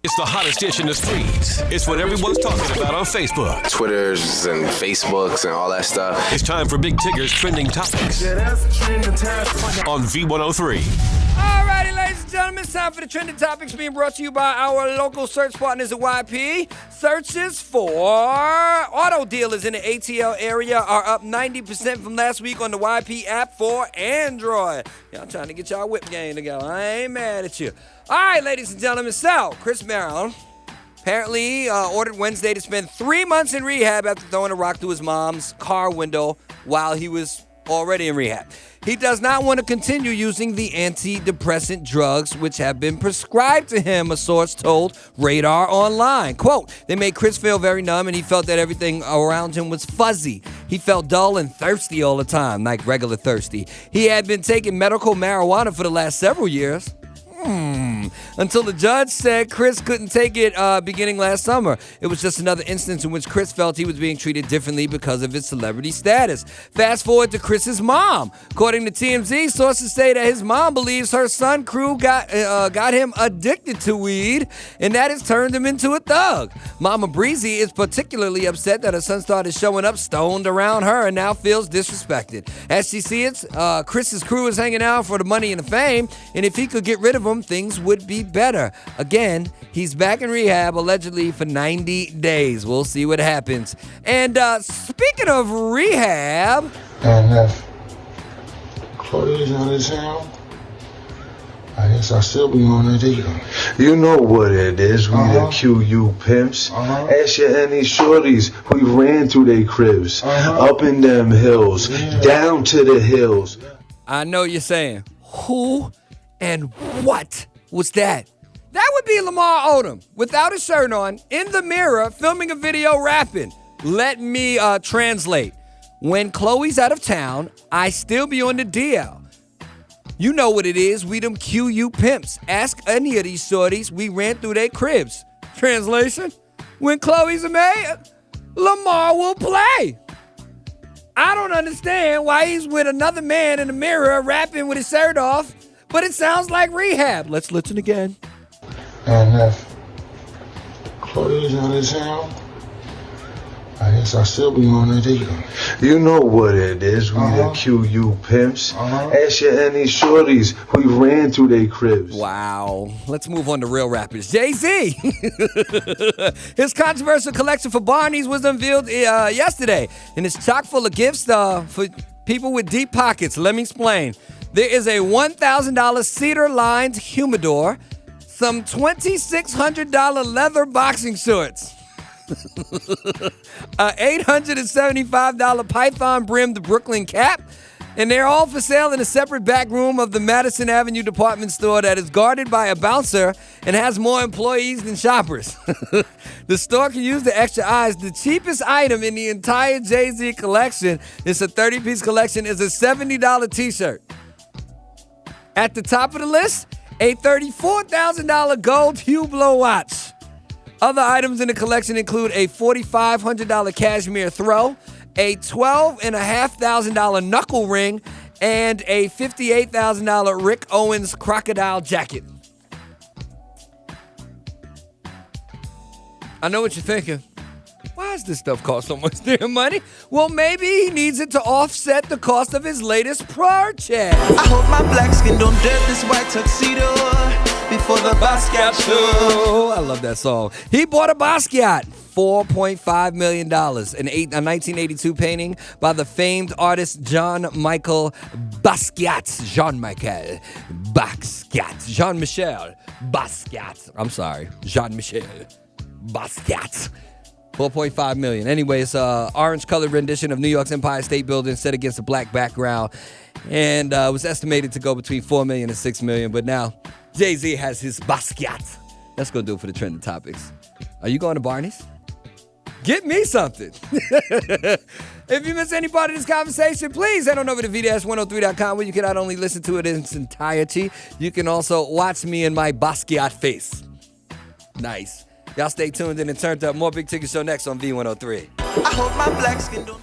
It's the hottest dish in the streets. It's what everyone's talking about on Facebook. Twitters and Facebooks and all that stuff. It's time for Big Tigger's Trending Topics on V103. Alrighty, ladies and gentlemen, it's time for the Trending Topics being brought to you by our local search partners at YP. Searches for auto dealers in the ATL area are up 90% from last week on the YP app for Android. Y'all trying to get y'all whip game together. I ain't mad at you. All right, ladies and gentlemen, so Chris Brown apparently ordered Wednesday to spend 3 months in rehab after throwing a rock through his mom's car window while he was already in rehab. He does not want to continue using the antidepressant drugs which have been prescribed to him, a source told Radar Online. Quote, they made Chris feel very numb and he felt that everything around him was fuzzy. He felt dull and thirsty all the time, like regular thirsty. He had been taking medical marijuana for the last several years. Until the judge said Chris couldn't take it beginning last summer. It was just another instance in which Chris felt he was being treated differently because of his celebrity status. Fast forward to Chris's mom. According to TMZ, sources say that his mom believes her son Crew got him addicted to weed, and that has turned him into a thug. Mama Breezy is particularly upset that her son started showing up stoned around her and now feels disrespected. As she sees it, Chris's Crew is hanging out for the money and the fame, and if he could get rid of him, things would be better. Again, he's back in rehab allegedly for 90 days. We'll see what happens. And speaking of rehab, and if Chloe's out of town, I guess I'll still be on the deal. You know what it is, we the QU pimps. Ask you any shorties, we ran through they cribs. Up in them hills, down to the hills. I know you're saying, who and what was that? That would be Lamar Odom, without a shirt on, in the mirror, filming a video rapping. Let me translate. When Chloe's out of town, I still be on the DL. You know what it is, we them QU pimps. Ask any of these shorties, we ran through their cribs. Translation? When Chloe's a man, Lamar will play. I don't understand why he's with another man in the mirror rapping with his shirt off, but it sounds like rehab. Let's listen again. And if Chloe's out of town, I guess I'll still be on the deal. You know what it is, we the QU pimps. Ask you any shorties, we ran through they cribs. Wow. Let's move on to real rappers. JayZ. His controversial collection for Barneys was unveiled yesterday, and it's chock full of gifts for people with deep pockets. Let me explain. There is a $1,000 cedar-lined humidor, some $2,600 leather boxing shorts, a $875 python-brimmed Brooklyn cap, and they're all for sale in a separate back room of the Madison Avenue department store that is guarded by a bouncer and has more employees than shoppers. The store can use the extra eyes. The cheapest item in the entire JayZ collection, it's a 30-piece collection, is a $70 t-shirt. At the top of the list, a $34,000 gold Hublot watch. Other items in the collection include a $4,500 cashmere throw, a $12,500 knuckle ring, and a $58,000 Rick Owens crocodile jacket. I know what you're thinking. Why does this stuff cost so much damn money? Well, maybe he needs it to offset the cost of his latest project. I hope my black skin don't dirt this white tuxedo before the Basquiat show. I love that song. He bought a Basquiat, $4.5 million, a 1982 painting by the famed artist Jean-Michel Basquiat. Jean-Michel Basquiat. Jean-Michel Basquiat. I'm sorry, Jean-Michel Basquiat. $4.5 million. Anyway, it's an orange-colored rendition of New York's Empire State Building set against a black background, and it was estimated to go between $4 million and $6 million. But now, JayZ has his Basquiat. That's going to do it for the trending topics. Are you going to Barney's? Get me something. If you miss any part of this conversation, please head on over to v-103.com where you can not only listen to it in its entirety, you can also watch me in my Basquiat face. Nice. Y'all stay tuned in and turned up. More Big Ticket Show next on V103. I hope my black skin don't